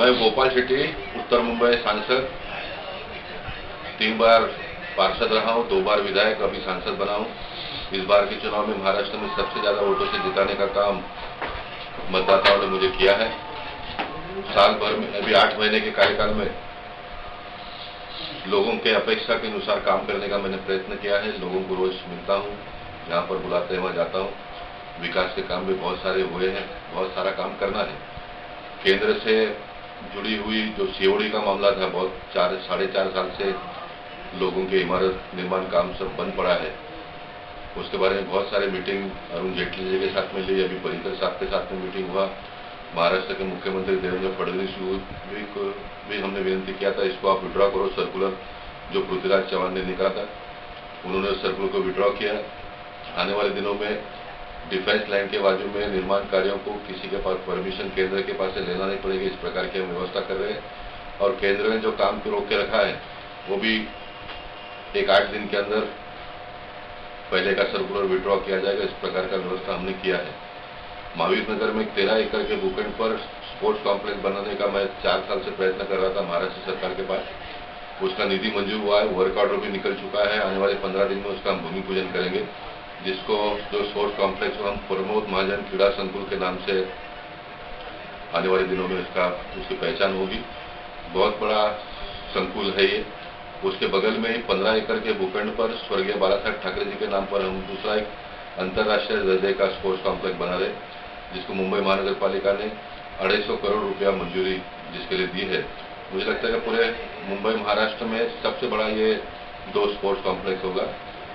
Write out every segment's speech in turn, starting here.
मैं गोपाल शेट्टी, उत्तर मुंबई सांसद, 3 बार पार्षद रहा हूं, 2 बार विधायक, अभी सांसद बना हूं। इस बार के चुनाव में महाराष्ट्र में सबसे ज्यादा वोटों से जिताने का काम मतदाताओं ने मुझे किया है। साल भर में अभी 8 महीने के कार्यकाल में लोगों के अपेक्षा के अनुसार काम करने का मैंने प्रयत्न किया है। लोगों को रोज मिलता हूं, जहां पर बुलाते हैं वहां जाता हूं। विकास के काम भी बहुत सारे हुए हैं, बहुत सारा काम करना है। केंद्र से जुड़ी हुई जो सीओडी का मामला था, बहुत 4-4.5 साल से लोगों के इमारत निर्माण काम सब बंद पड़ा है। उसके बारे में बहुत सारे मीटिंग अरुण जेटली जी के साथ में ली, अभी पर्रिकर साहब के साथ में मीटिंग हुआ। महाराष्ट्र के मुख्यमंत्री देवेंद्र फडणवीस को भी हमने विनती किया था, इसको आप विड्रॉ करो, सर्कुलर जो पृथ्वीराज चौहान ने निकाला था, उन्होंने सर्कुलर को विड्रॉ किया। आने वाले दिनों में डिफेंस लाइन के बाजू में निर्माण कार्यों को किसी के पास परमिशन केंद्र के पास से लेना नहीं पड़ेगी, इस प्रकार की हम व्यवस्था कर रहे हैं। और केंद्र ने जो काम को रोक के रखा है, वो भी एक 8 दिन के अंदर पहले का सर्कुलर विड्रॉ किया जाएगा, इस प्रकार का व्यवस्था हमने किया है। महावीर नगर में 13 एकड़ के भूखंड पर स्पोर्ट्स कॉम्प्लेक्स बनाने का मैं 4 साल से प्रयत्न कर रहा था महाराष्ट्र सरकार के पास। उसका निधि मंजूर हुआ है, वर्क ऑर्डर भी निकल चुका है। आने वाले 15 दिन में उसका हम भूमि पूजन करेंगे, जिसको जो स्पोर्ट्स कॉम्प्लेक्स को हम प्रमोद महाजन क्रीड़ा संकुल के नाम से आने वाले दिनों में उसकी पहचान होगी। बहुत बड़ा संकुल है ये। उसके बगल में ही 15 एकड़ के भूखंड पर स्वर्गीय बाला साहेब ठाकरे जी के नाम पर हम दूसरा एक अंतर्राष्ट्रीय दर्जे का स्पोर्ट्स कॉम्प्लेक्स बना रहे, जिसको मुंबई महानगर पालिका ने 250 करोड़ रुपया मंजूरी जिसके लिए दी है। मुझे लगता है कि पूरे मुंबई महाराष्ट्र में सबसे बड़ा ये 2 स्पोर्ट्स कॉम्प्लेक्स होगा।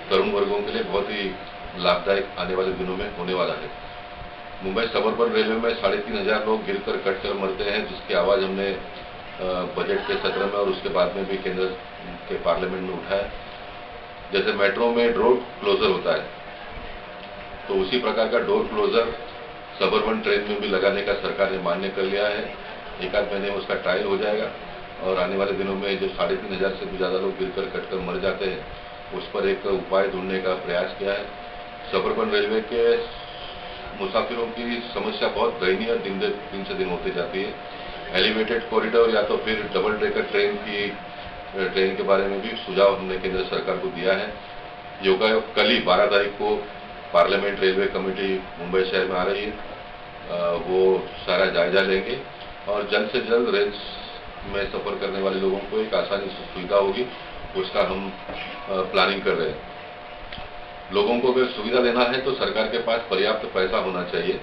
तरुण वर्गों के लिए बहुत ही लाभदायक आने वाले दिनों में होने वाला है। मुंबई सबअर्बन रेलवे में 3,500 लोग गिरकर कटकर मरते हैं, जिसकी आवाज हमने बजट के सत्र में और उसके बाद में भी केंद्र के पार्लियामेंट में उठाया। जैसे मेट्रो में डोर क्लोजर होता है, तो उसी प्रकार का डोर क्लोजर सबअर्बन ट्रेन में भी लगाने का सरकार ने मान्य कर लिया है। 1-8 महीने में उसका ट्रायल हो जाएगा और आने वाले दिनों में जो 3,500 से भी ज्यादा लोग गिरकर कटकर मर जाते हैं, उस पर एक उपाय ढूंढने का प्रयास किया है। सबअर्बन रेलवे के मुसाफिरों की समस्या बहुत दयनीय दिन से दिन होती जाती है। एलिवेटेड कॉरिडोर या तो फिर डबल डेकर ट्रेन के बारे में भी सुझाव हमने केंद्र सरकार को दिया है। योगायोग कल ही 12 तारीख को पार्लियामेंट रेलवे कमेटी मुंबई शहर में आ रही है, वो सारा जायजा लेंगे और जल्द से जल्द रेल में सफर करने वाले लोगों को एक आसानी से सुविधा होगी, उसका हम प्लानिंग कर रहे हैं। लोगों को अगर सुविधा लेना है तो सरकार के पास पर्याप्त पैसा होना चाहिए।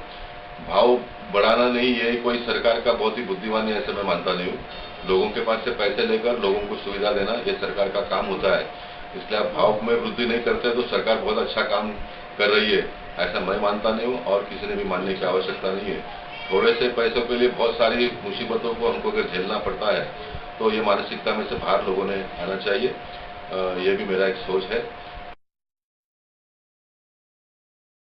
भाव बढ़ाना नहीं, ये कोई सरकार का बहुत ही बुद्धिमान है ऐसा मैं मानता नहीं हूँ। लोगों के पास से पैसे लेकर लोगों को सुविधा देना ये सरकार का काम होता है। इसलिए आप भाव में वृद्धि नहीं करते तो सरकार बहुत अच्छा काम कर रही है ऐसा मैं मानता नहीं हूँ और किसी ने भी मानने की आवश्यकता नहीं है। थोड़े से पैसों के लिए बहुत सारी मुसीबतों को हमको अगर झेलना पड़ता है तो ये मानसिकता में से बाहर लोगों ने आना चाहिए। ये भी मेरा एक सोच है।